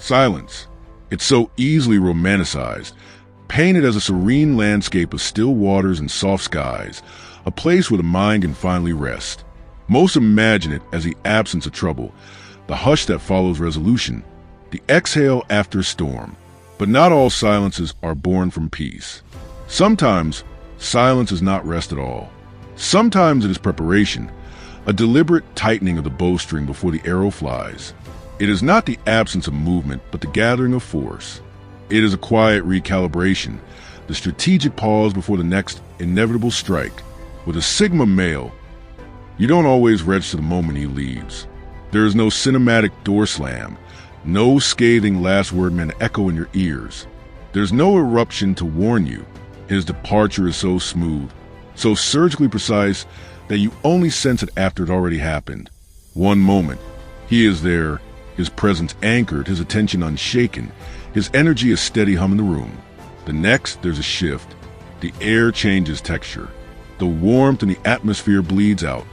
Silence. It's so easily romanticized, painted as a serene landscape of still waters and soft skies, a place where the mind can finally rest. Most imagine it as the absence of trouble, the hush that follows resolution, the exhale after a storm. But not all silences are born from peace. Sometimes, silence is not rest at all. Sometimes it is preparation, a deliberate tightening of the bowstring before the arrow flies. It is not the absence of movement, but the gathering of force. It is a quiet recalibration, the strategic pause before the next inevitable strike. With a Sigma male, you don't always register the moment he leaves. There is no cinematic door slam, no scathing last word meant to echo in your ears. There's no eruption to warn you. His departure is so smooth, so surgically precise that you only sense it after it already happened. One moment, he is there, his presence anchored, his attention unshaken, his energy a steady hum in the room. The next, there's a shift. The air changes texture. The warmth in the atmosphere bleeds out,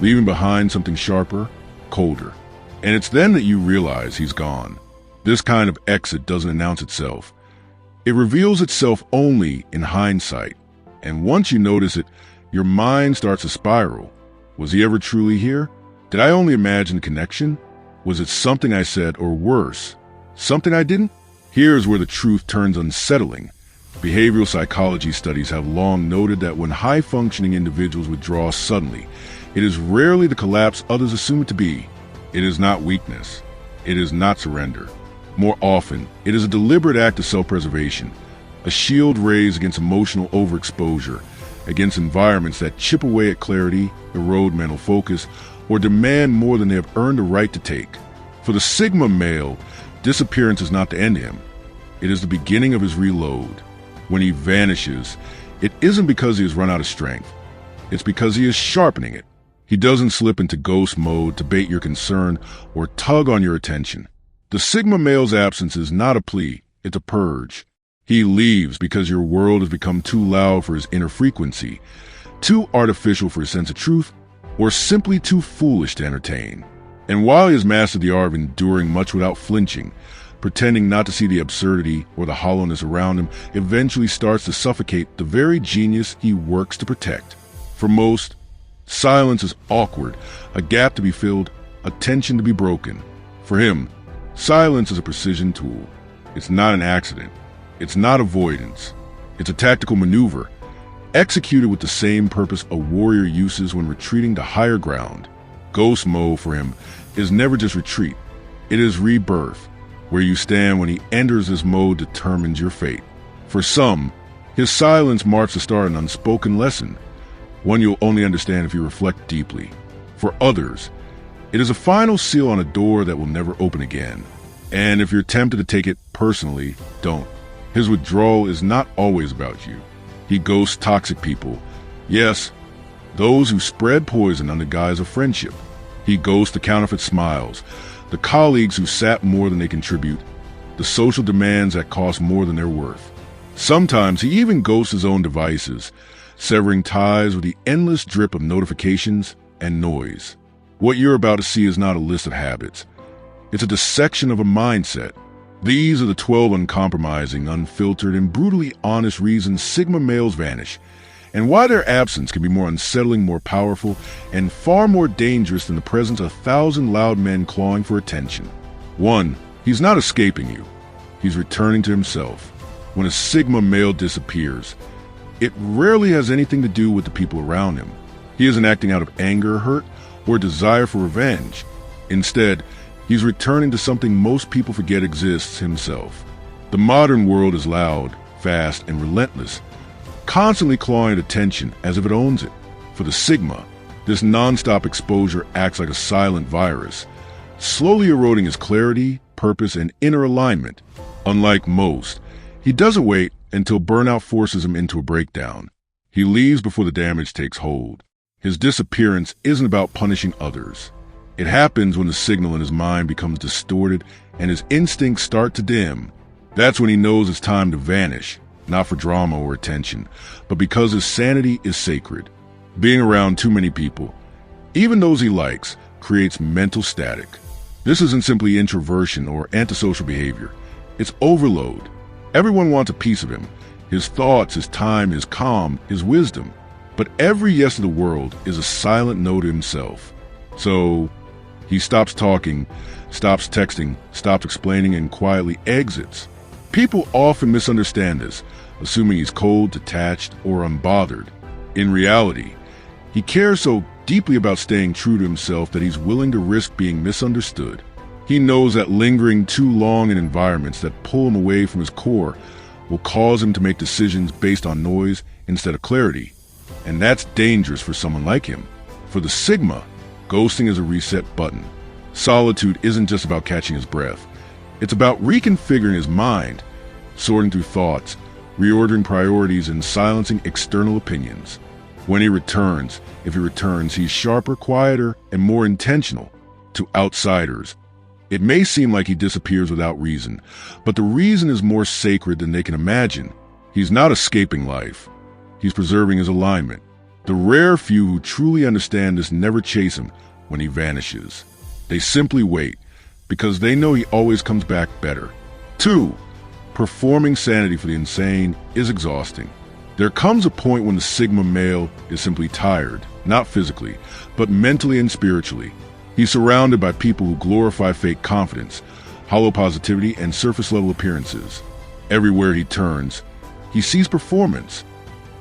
leaving behind something sharper, colder. And it's then that you realize he's gone. This kind of exit doesn't announce itself. It reveals itself only in hindsight. And once you notice it, your mind starts to spiral. Was he ever truly here? Did I only imagine a connection? Was it something I said, or worse, something I didn't? Here's where the truth turns unsettling. Behavioral psychology studies have long noted that when high-functioning individuals withdraw suddenly, it is rarely the collapse others assume it to be. It is not weakness. It is not surrender. More often, it is a deliberate act of self-preservation, a shield raised against emotional overexposure, against environments that chip away at clarity, erode mental focus, or demand more than they have earned a right to take. For the Sigma male, disappearance is not the end to him. It is the beginning of his reload. When he vanishes, it isn't because he has run out of strength. It's because he is sharpening it. He doesn't slip into ghost mode to bait your concern or tug on your attention. The Sigma male's absence is not a plea, it's a purge. He leaves because your world has become too loud for his inner frequency, too artificial for his sense of truth, or simply too foolish to entertain. And while he has mastered the art of enduring much without flinching, pretending not to see the absurdity or the hollowness around him eventually starts to suffocate the very genius he works to protect. For most, silence is awkward, a gap to be filled, a tension to be broken. For him, silence is a precision tool. It's not an accident. It's not avoidance. It's a tactical maneuver, executed with the same purpose a warrior uses when retreating to higher ground. Ghost mode for him is never just retreat. It is rebirth. Where you stand when he enters this mode determines your fate. For some, his silence marks the start of an unspoken lesson, one you'll only understand if you reflect deeply. For others, it is a final seal on a door that will never open again. And if you're tempted to take it personally, don't. His withdrawal is not always about you. He ghosts toxic people. Yes, those who spread poison under guise of friendship. He ghosts the counterfeit smiles, the colleagues who sap more than they contribute, the social demands that cost more than they're worth. Sometimes he even ghosts his own devices, severing ties with the endless drip of notifications and noise. What you're about to see is not a list of habits. It's a dissection of a mindset. These are the 12 uncompromising, unfiltered, and brutally honest reasons Sigma males vanish, and why their absence can be more unsettling, more powerful, and far more dangerous than the presence of 1,000 loud men clawing for attention. 1. He's not escaping you. He's returning to himself. When a Sigma male disappears, it rarely has anything to do with the people around him. He isn't acting out of anger, hurt, or desire for revenge. Instead, he's returning to something most people forget exists: himself. The modern world is loud, fast, and relentless, constantly clawing at attention as if it owns it. For the Sigma, this non-stop exposure acts like a silent virus, slowly eroding his clarity, purpose, and inner alignment. Unlike most, he doesn't wait until burnout forces him into a breakdown. He leaves before the damage takes hold. His disappearance isn't about punishing others. It happens when the signal in his mind becomes distorted and his instincts start to dim. That's when he knows it's time to vanish, not for drama or attention, but because his sanity is sacred. Being around too many people, even those he likes, creates mental static. This isn't simply introversion or antisocial behavior. It's overload. Everyone wants a piece of him. His thoughts, his time, his calm, his wisdom. But every yes of the world is a silent no to himself. So he stops talking, stops texting, stops explaining, and quietly exits. People often misunderstand this, assuming he's cold, detached, or unbothered. In reality, he cares so deeply about staying true to himself that he's willing to risk being misunderstood. He knows that lingering too long in environments that pull him away from his core will cause him to make decisions based on noise instead of clarity. And that's dangerous for someone like him. For the Sigma, ghosting is a reset button. Solitude isn't just about catching his breath. It's about reconfiguring his mind, sorting through thoughts, reordering priorities, and silencing external opinions. When he returns, if he returns, he's sharper, quieter, and more intentional. To outsiders, it may seem like he disappears without reason, but the reason is more sacred than they can imagine. He's not escaping life. He's preserving his alignment. The rare few who truly understand this never chase him when he vanishes. They simply wait, because they know he always comes back better. 2. Performing sanity for the insane is exhausting. There comes a point when the Sigma male is simply tired, not physically, but mentally and spiritually. He's surrounded by people who glorify fake confidence, hollow positivity, and surface-level appearances. Everywhere he turns, he sees performance.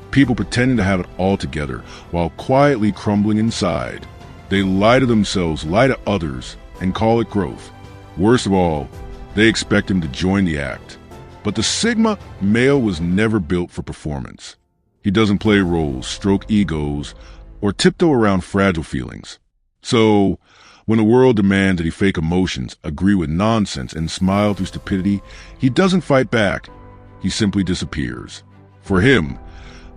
People pretending to have it all together while quietly crumbling inside. They lie to themselves, lie to others, and call it growth. Worst of all, they expect him to join the act. But the Sigma male was never built for performance. He doesn't play roles, stroke egos, or tiptoe around fragile feelings. So, when the world demands that he fake emotions, agree with nonsense, and smile through stupidity, he doesn't fight back. He simply disappears. For him,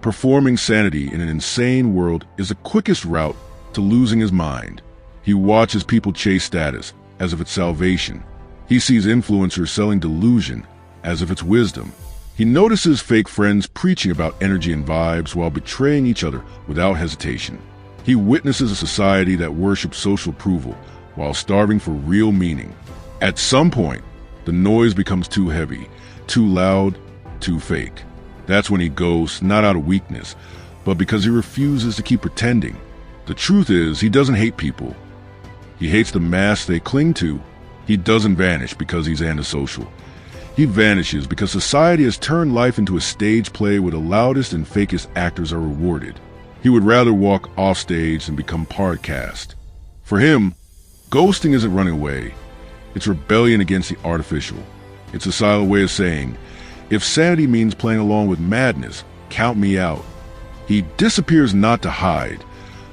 performing sanity in an insane world is the quickest route to losing his mind. He watches people chase status as if it's salvation. He sees influencers selling delusion as if it's wisdom. He notices fake friends preaching about energy and vibes while betraying each other without hesitation. He witnesses a society that worships social approval while starving for real meaning. At some point, the noise becomes too heavy, too loud, too fake. That's when he ghosts, not out of weakness, but because he refuses to keep pretending. The truth is, he doesn't hate people. He hates the masks they cling to. He doesn't vanish because he's antisocial. He vanishes because society has turned life into a stage play where the loudest and fakest actors are rewarded. He would rather walk off stage than become podcast. For him, ghosting isn't running away. It's rebellion against the artificial. It's a silent way of saying, if sanity means playing along with madness, count me out. He disappears not to hide,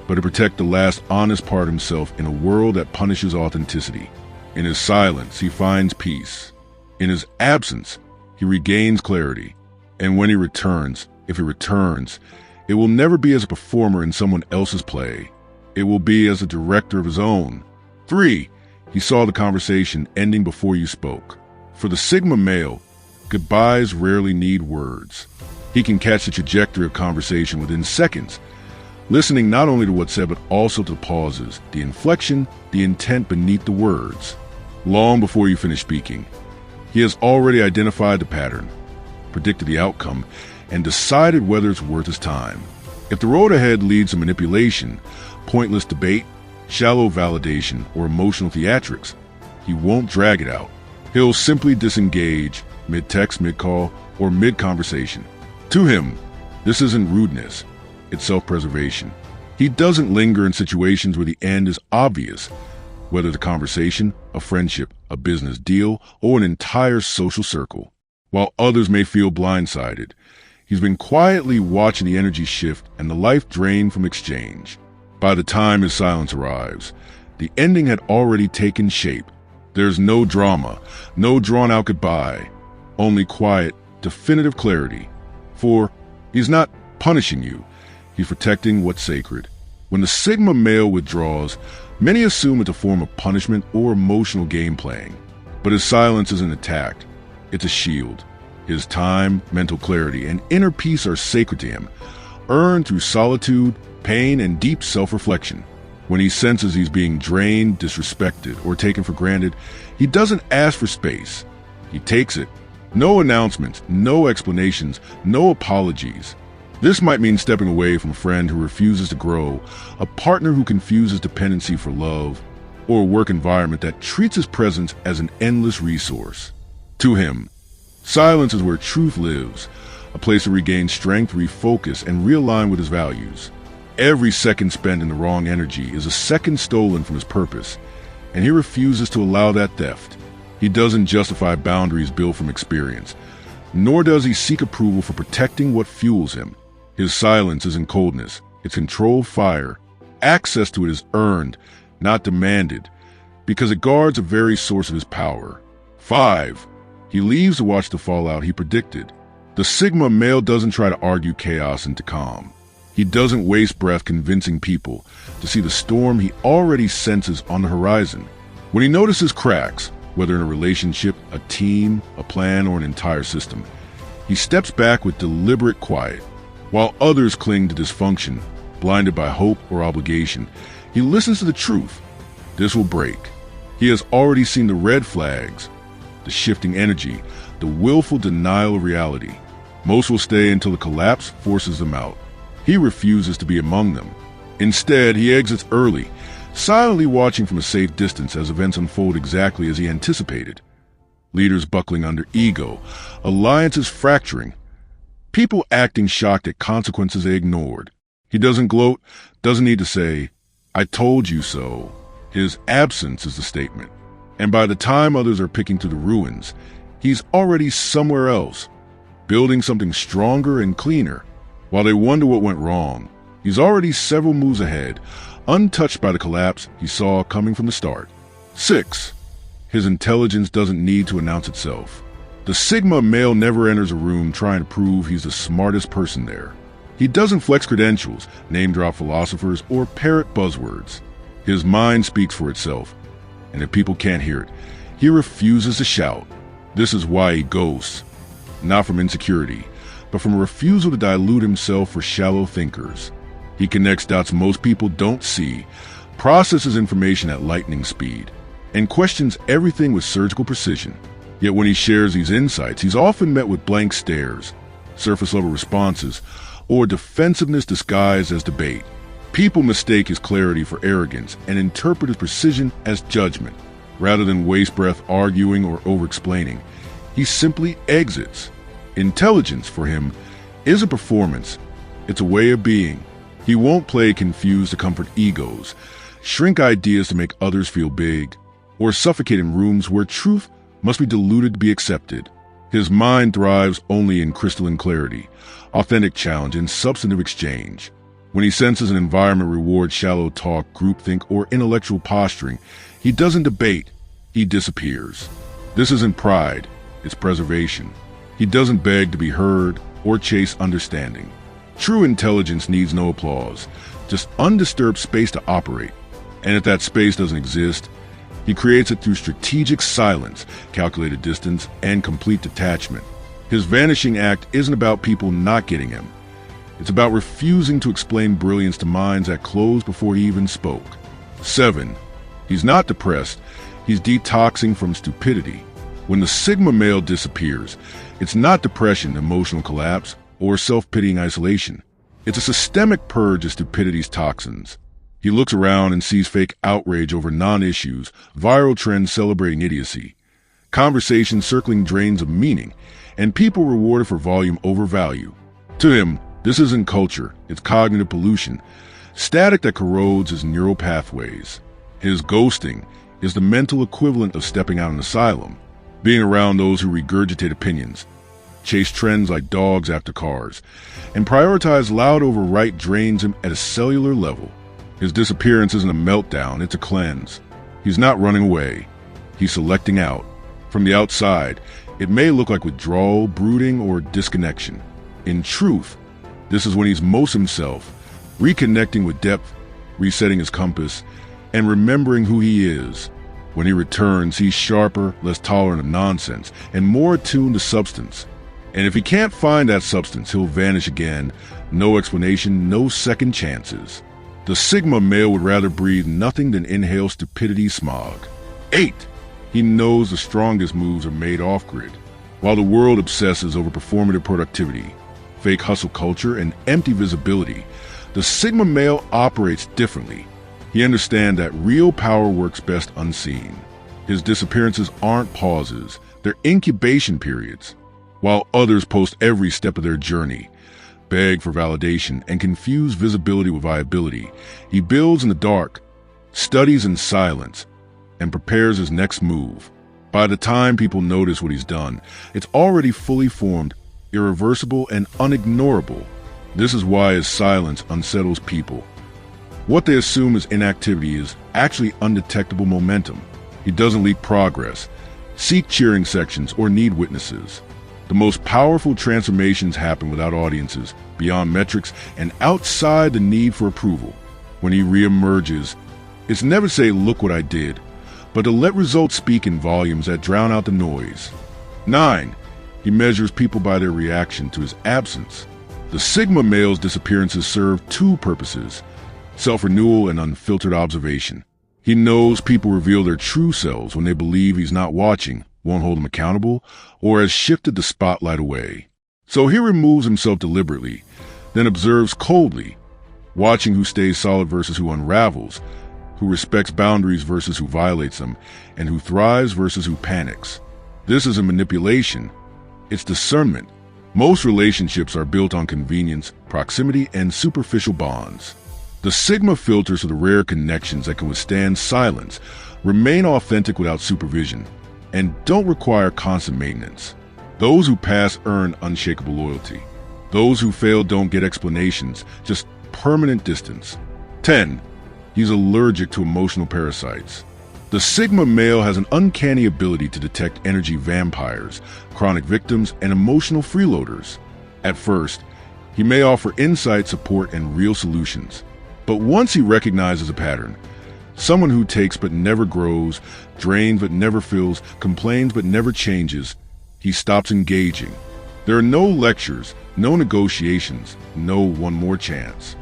but to protect the last honest part of himself in a world that punishes authenticity. In his silence, he finds peace. In his absence, he regains clarity. And when he returns, if he returns, it will never be as a performer in someone else's play. It will be as a director of his own. 3. He saw the conversation ending before you spoke. For the Sigma male, goodbyes rarely need words. He can catch the trajectory of conversation within seconds, listening not only to what's said but also to the pauses, the inflection, the intent beneath the words. Long before you finish speaking, he has already identified the pattern, predicted the outcome, and decided whether it's worth his time. If the road ahead leads to manipulation, pointless debate, shallow validation, or emotional theatrics, he won't drag it out. He'll simply disengage mid-text, mid-call, or mid-conversation. To him, this isn't rudeness, it's self-preservation. He doesn't linger in situations where the end is obvious, whether the conversation, a friendship, a business deal, or an entire social circle. While others may feel blindsided, he's been quietly watching the energy shift and the life drain from exchange. By the time his silence arrives, the ending had already taken shape. There's no drama, no drawn-out goodbye, only quiet, definitive clarity. For he's not punishing you, he's protecting what's sacred. When the Sigma male withdraws, many assume it's a form of punishment or emotional game playing. But his silence isn't attack, it's a shield. His time, mental clarity, and inner peace are sacred to him, earned through solitude, pain, and deep self-reflection. When he senses he's being drained, disrespected, or taken for granted, he doesn't ask for space. He takes it. No announcements, no explanations, no apologies. This might mean stepping away from a friend who refuses to grow, a partner who confuses dependency for love, or a work environment that treats his presence as an endless resource. To him, silence is where truth lives, a place to regain strength, refocus, and realign with his values. Every second spent in the wrong energy is a second stolen from his purpose, and he refuses to allow that theft. He doesn't justify boundaries built from experience, nor does he seek approval for protecting what fuels him. His silence isn't coldness, it's controlled fire. Access to it is earned, not demanded, because it guards the very source of his power. 5. He leaves to watch the fallout he predicted. The Sigma male doesn't try to argue chaos into calm. He doesn't waste breath convincing people to see the storm he already senses on the horizon. When he notices cracks, whether in a relationship, a team, a plan, or an entire system, he steps back with deliberate quiet. While others cling to dysfunction, blinded by hope or obligation, he listens to the truth. This will break. He has already seen the red flags, the shifting energy, the willful denial of reality. Most will stay until the collapse forces them out. He refuses to be among them. Instead, he exits early, silently watching from a safe distance as events unfold exactly as he anticipated. Leaders buckling under ego, alliances fracturing, people acting shocked at consequences they ignored. He doesn't gloat, doesn't need to say, "I told you so." His absence is the statement. And by the time others are picking through the ruins, he's already somewhere else, building something stronger and cleaner. While they wonder what went wrong, he's already several moves ahead, untouched by the collapse he saw coming from the start. 6. His intelligence doesn't need to announce itself. The Sigma male never enters a room trying to prove he's the smartest person there. He doesn't flex credentials, name-drop philosophers, or parrot buzzwords. His mind speaks for itself, and if people can't hear it, he refuses to shout. This is why he ghosts, not from insecurity, but from a refusal to dilute himself for shallow thinkers. He connects dots most people don't see, processes information at lightning speed, and questions everything with surgical precision. Yet when he shares these insights, he's often met with blank stares, surface-level responses, or defensiveness disguised as debate. People mistake his clarity for arrogance and interpret his precision as judgment. Rather than waste breath arguing or over-explaining, he simply exits. Intelligence, for him, is a performance. It's a way of being. He won't play confused to comfort egos, shrink ideas to make others feel big, or suffocate in rooms where truth must be diluted to be accepted. His mind thrives only in crystalline clarity, authentic challenge, and substantive exchange. When he senses an environment rewards shallow talk, groupthink, or intellectual posturing, he doesn't debate, he disappears. This isn't pride, it's preservation. He doesn't beg to be heard or chase understanding. True intelligence needs no applause, just undisturbed space to operate. And if that space doesn't exist, he creates it through strategic silence, calculated distance, and complete detachment. His vanishing act isn't about people not getting him. It's about refusing to explain brilliance to minds that closed before he even spoke. 7. He's not depressed, he's detoxing from stupidity. When the Sigma male disappears, it's not depression, emotional collapse, or self-pitying isolation. It's a systemic purge of stupidity's toxins. He looks around and sees fake outrage over non-issues, viral trends celebrating idiocy, conversations circling drains of meaning, and people rewarded for volume over value. To him, this isn't culture, it's cognitive pollution, static that corrodes his neural pathways. His ghosting is the mental equivalent of stepping out an asylum, being around those who regurgitate opinions, chase trends like dogs after cars, and prioritize loud over right drains him at a cellular level. His disappearance isn't a meltdown, it's a cleanse. He's not running away, he's selecting out. From the outside, it may look like withdrawal, brooding, or disconnection. In truth, this is when he's most himself, reconnecting with depth, resetting his compass, and remembering who he is. When he returns, he's sharper, less tolerant of nonsense, and more attuned to substance. And if he can't find that substance, he'll vanish again. No explanation, no second chances. The Sigma male would rather breathe nothing than inhale stupidity smog. 8. He knows the strongest moves are made off-grid. While the world obsesses over performative productivity, fake hustle culture, and empty visibility, the Sigma male operates differently. He understands that real power works best unseen. His disappearances aren't pauses, they're incubation periods. While others post every step of their journey, beg for validation, and confuse visibility with viability, he builds in the dark, studies in silence, and prepares his next move. By the time people notice what he's done, it's already fully formed, irreversible, and unignorable. This is why his silence unsettles people. What they assume is inactivity is actually undetectable momentum. He doesn't leak progress, seek cheering sections, or need witnesses. The most powerful transformations happen without audiences, beyond metrics, and outside the need for approval. When he reemerges, it's never to say, "Look what I did," but to let results speak in volumes that drown out the noise. 9. He measures people by their reaction to his absence. The Sigma male's disappearances serve two purposes: self-renewal and unfiltered observation. He knows people reveal their true selves when they believe he's not watching, won't hold him accountable, or has shifted the spotlight away. So he removes himself deliberately, then observes coldly, watching who stays solid versus who unravels, who respects boundaries versus who violates them, and who thrives versus who panics. This isn't manipulation, it's discernment. Most relationships are built on convenience, proximity, and superficial bonds. The Sigma filters for the rare connections that can withstand silence, remain authentic without supervision, and don't require constant maintenance. Those who pass earn unshakable loyalty. Those who fail don't get explanations, just permanent distance. 10. He's allergic to emotional parasites. The Sigma male has an uncanny ability to detect energy vampires, chronic victims, and emotional freeloaders. At first, he may offer insight, support, and real solutions. But once he recognizes a pattern, someone who takes but never grows, drains but never fills, complains but never changes, he stops engaging. There are no lectures, no negotiations, no one more chance.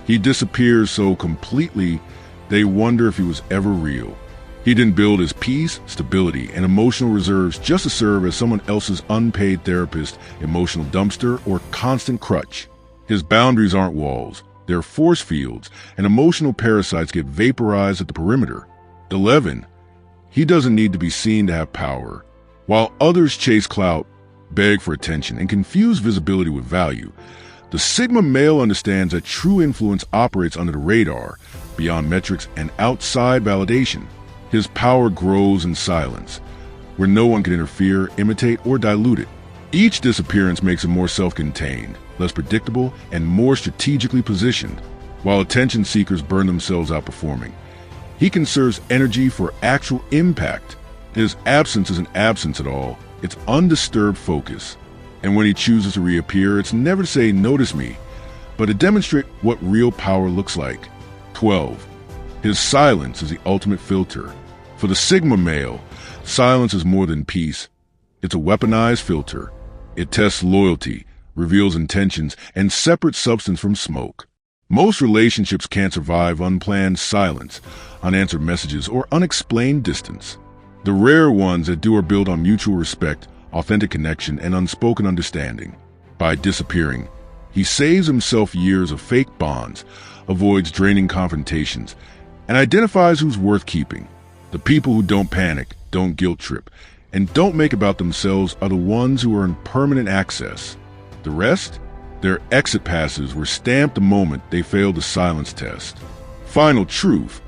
He disappears so completely, they wonder if he was ever real. He didn't build his peace, stability, and emotional reserves just to serve as someone else's unpaid therapist, emotional dumpster, or constant crutch. His boundaries aren't walls. They're force fields, and emotional parasites get vaporized at the perimeter. 11. He doesn't need to be seen to have power. While others chase clout, beg for attention, and confuse visibility with value, the Sigma male understands that true influence operates under the radar, beyond metrics, and outside validation. His power grows in silence, where no one can interfere, imitate, or dilute it. Each disappearance makes him more self-contained, less predictable, and more strategically positioned. While attention seekers burn themselves out performing, he conserves energy for actual impact. His absence isn't absence at all, it's undisturbed focus. And when he chooses to reappear, it's never to say, "Notice me," but to demonstrate what real power looks like. 12. His silence is the ultimate filter. For the Sigma male, silence is more than peace. It's a weaponized filter. It tests loyalty, reveals intentions, and separates substance from smoke. Most relationships can't survive unplanned silence, unanswered messages, or unexplained distance. The rare ones that do are built on mutual respect, authentic connection, and unspoken understanding. By disappearing, he saves himself years of fake bonds, avoids draining confrontations, and identifies who's worth keeping. The people who don't panic, don't guilt trip, and don't make about themselves are the ones who are in permanent access. The rest? Their exit passes were stamped the moment they failed the silence test. Final truth.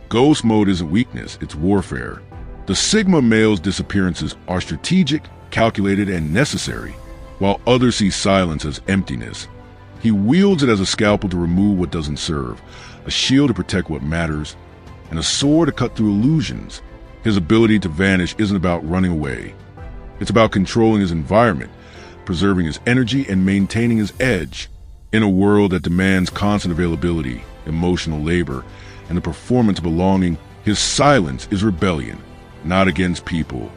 Ghost mode isn't weakness, it's warfare. The Sigma male's disappearances are strategic, calculated, and necessary, while others see silence as emptiness. He wields it as a scalpel to remove what doesn't serve, a shield to protect what matters, and a sword to cut through illusions. His ability to vanish isn't about running away. It's about controlling his environment, preserving his energy, and maintaining his edge. In a world that demands constant availability, emotional labor, and the performance of belonging, his silence is rebellion, not against people,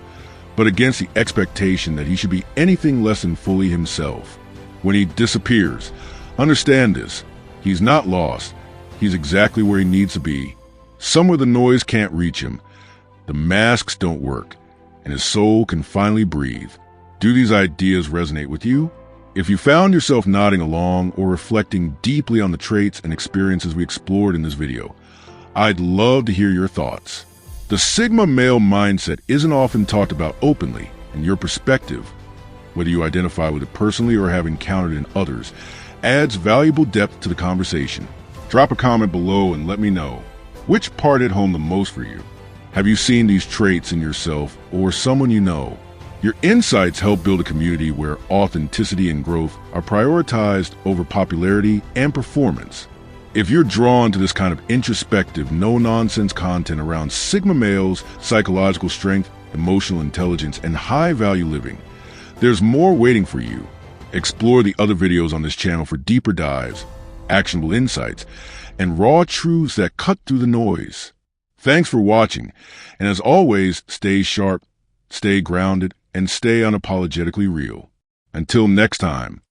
but against the expectation that he should be anything less than fully himself. When he disappears, understand this: he's not lost, He's exactly where he needs to be. Somewhere the noise can't reach him, the masks don't work, and his soul can finally breathe. Do these ideas resonate with you? If you found yourself nodding along or reflecting deeply on the traits and experiences we explored in this video, I'd love to hear your thoughts. The Sigma male mindset isn't often talked about openly, and your perspective, whether you identify with it personally or have encountered it in others, adds valuable depth to the conversation. Drop a comment below and let me know, which part hit home the most for you? Have you seen these traits in yourself or someone you know? Your insights help build a community where authenticity and growth are prioritized over popularity and performance. If you're drawn to this kind of introspective, no-nonsense content around Sigma males, psychological strength, emotional intelligence, and high-value living, there's more waiting for you. Explore the other videos on this channel for deeper dives, actionable insights, and raw truths that cut through the noise. Thanks for watching, and as always, stay sharp, stay grounded, and stay unapologetically real. Until next time.